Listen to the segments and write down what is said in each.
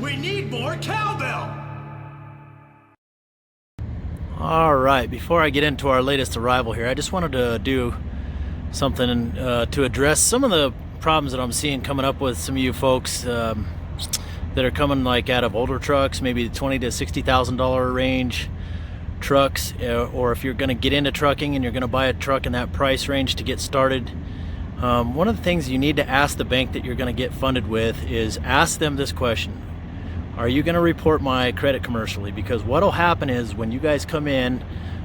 We need more cowbell! Alright, before I get into our latest arrival here, I just wanted to do something to address some of the problems that I'm seeing coming up with some of you folks that are coming like out of older trucks, maybe the $20,000 to $60,000 range trucks, or if you're going to get into trucking and you're going to buy a truck in that price range to get started. One of the things you need to ask the bank that you're going to get funded with is ask them this question: are you going to report my credit commercially? Because what will happen is when you guys come in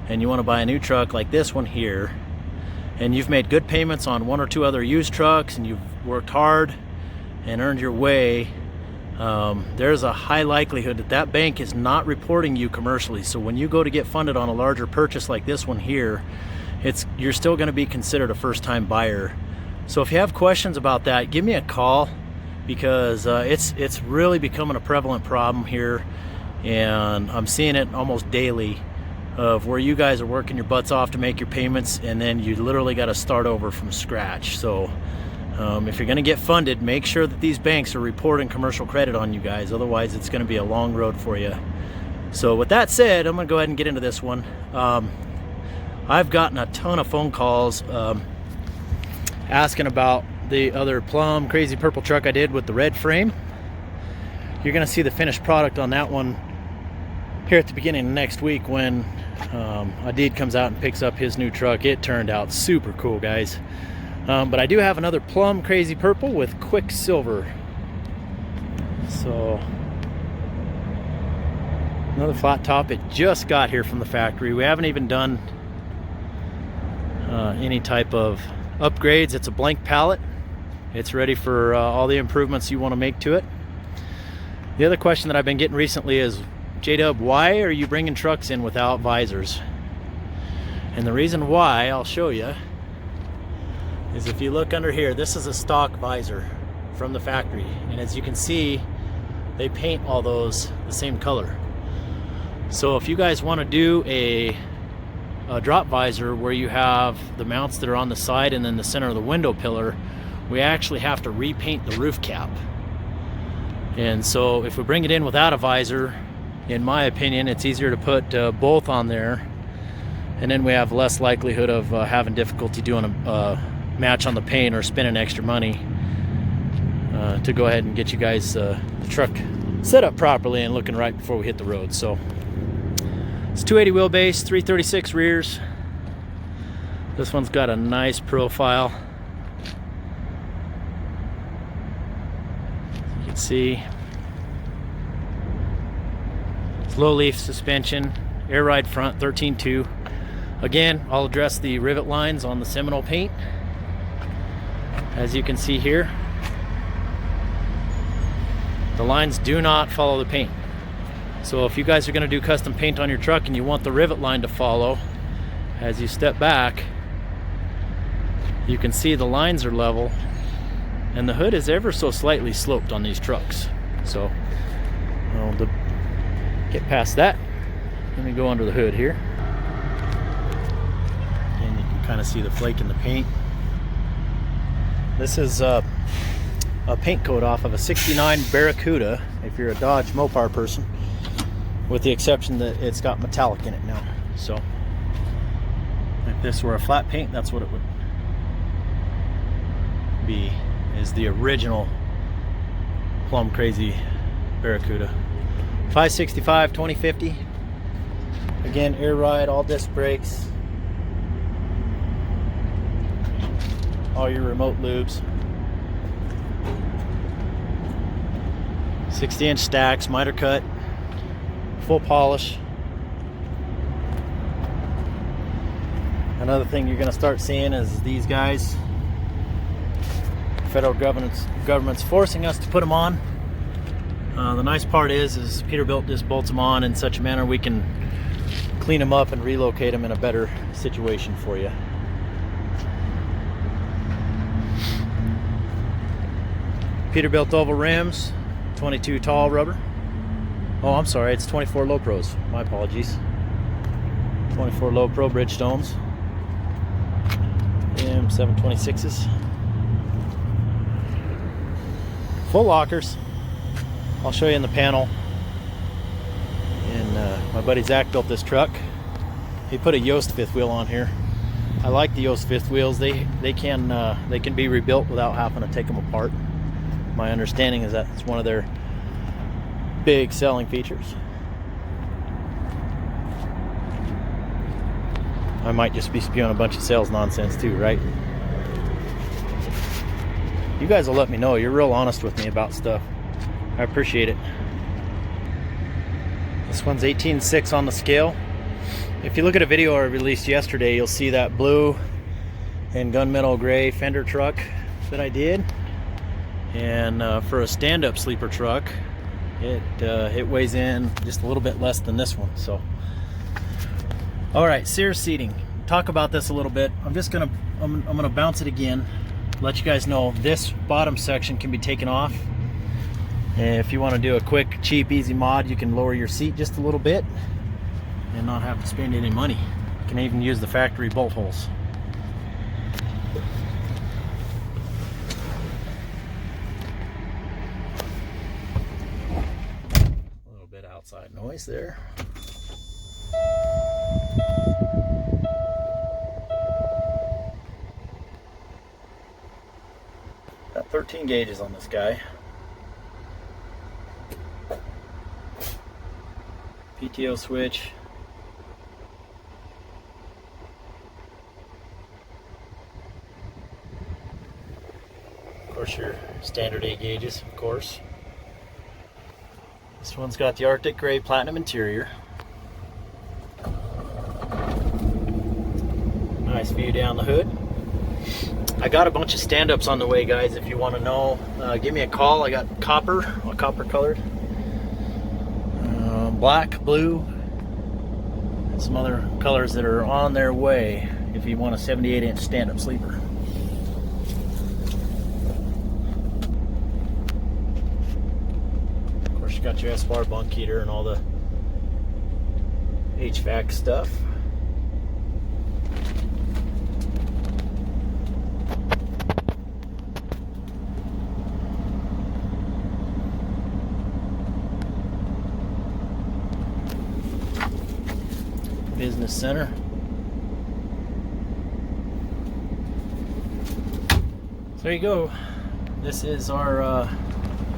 and you want to buy a new truck like this one here, and you've made good payments on one or two other used trucks and you've worked hard and earned your way, there's a high likelihood that that bank is not reporting you commercially. So when you go to get funded on a larger purchase like this one here, you're still going to be considered a first-time buyer. So if you have questions about that, give me a call, because it's really becoming a prevalent problem here, and I'm seeing it almost daily, of where you guys are working your butts off to make your payments and then you literally got to start over from scratch. So if you're going to get funded, make sure that these banks are reporting commercial credit on you guys, otherwise it's going to be a long road for you. So with that said, I'm going to go ahead and get into this one. I've gotten a ton of phone calls asking about the other Plum crazy purple truck I did with the red frame. You're going to see the finished product on that one here at the beginning of next week when Adid comes out and picks up his new truck. It turned out super cool, guys. But I do have another Plum crazy purple with quicksilver. So another flat top. It just got here from the factory. We haven't even done any type of upgrades. It's a blank pallet. It's ready for all the improvements you want to make to it. The other question that I've been getting recently is, J-Dub, why are you bringing trucks in without visors? And the reason why, I'll show you, is if you look under here, this is a stock visor from the factory. And as you can see, they paint all those the same color. So if you guys want to do a drop visor where you have the mounts that are on the side and then the center of the window pillar, we actually have to repaint the roof cap. And so if we bring it in without a visor, in my opinion, it's easier to put both on there, and then we have less likelihood of having difficulty doing a match on the paint or spending extra money to go ahead and get you guys the truck set up properly and looking right before we hit the road. So it's 280 wheelbase, 336 rears. This one's got a nice profile. You can see it's low leaf suspension, air ride front, 13.2. Again, I'll address the rivet lines on the Seminole paint. As you can see here, the lines do not follow the paint. So if you guys are going to do custom paint on your truck and you want the rivet line to follow, as you step back, you can see the lines are level and the hood is ever so slightly sloped on these trucks. So to get past that, let me go under the hood here, and you can kind of see the flake in the paint. This is a paint coat off of a 69 Barracuda, if you're a Dodge Mopar person, with the exception that it's got metallic in it now. So if this were a flat paint, that's what it would be, is the original Plum Crazy Barracuda. 565 2050. Again, air ride, all disc brakes, all your remote lubes, 60-inch stacks, miter cut, full polish. Another thing you're going to start seeing is these guys. Federal government's forcing us to put them on. The nice part is Peterbilt just bolts them on in such a manner we can clean them up and relocate them in a better situation for you. Peterbilt oval rims, 22 tall rubber. Oh, I'm sorry, it's 24 low pros. My apologies. 24 low pro Bridgestones. M726s. Full lockers. I'll show you in the panel. And my buddy Zach built this truck. He put a Yoast fifth wheel on here. I like the Yoast fifth wheels. They can be rebuilt without having to take them apart. My understanding is that it's one of their big selling features. I might just be spewing a bunch of sales nonsense too, right? You guys will let me know. You're real honest with me about stuff. I appreciate it. This one's 18.6 on the scale. If you look at a video I released yesterday, you'll see that blue and gunmetal gray fender truck that I did. And for a stand-up sleeper truck, it weighs in just a little bit less than this one. So, all right, Sears seating. Talk about this a little bit. I'm gonna bounce it again. Let you guys know this bottom section can be taken off. And if you want to do a quick, cheap, easy mod, you can lower your seat just a little bit and not have to spend any money. You can even use the factory bolt holes. A little bit of outside noise there. Got 13 gauges on this guy. PTO switch. Of course, your standard 8 gauges, of course. This one's got the Arctic Gray Platinum interior. Nice view down the hood. I got a bunch of stand-ups on the way, guys. If you want to know, give me a call. I got copper colored, black, blue, and some other colors that are on their way if you want a 78-inch stand-up sleeper. Of course, you got your S-bar bunk heater and all the HVAC stuff. Business center. So there you go. This is our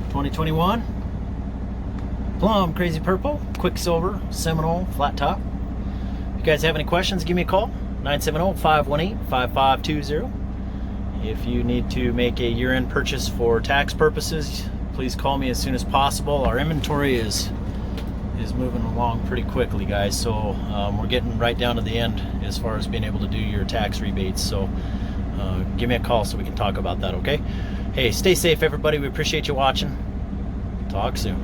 2021 Plum Crazy Purple Quicksilver Seminole flat top. If you guys have any questions, give me a call. 970-518-5520. If you need to make a year-end purchase for tax purposes, please call me as soon as possible. Our inventory is moving along pretty quickly, guys, so we're getting right down to the end as far as being able to do your tax rebates. So give me a call so we can talk about that, okay? Hey, stay safe, everybody. We appreciate you watching. Talk soon.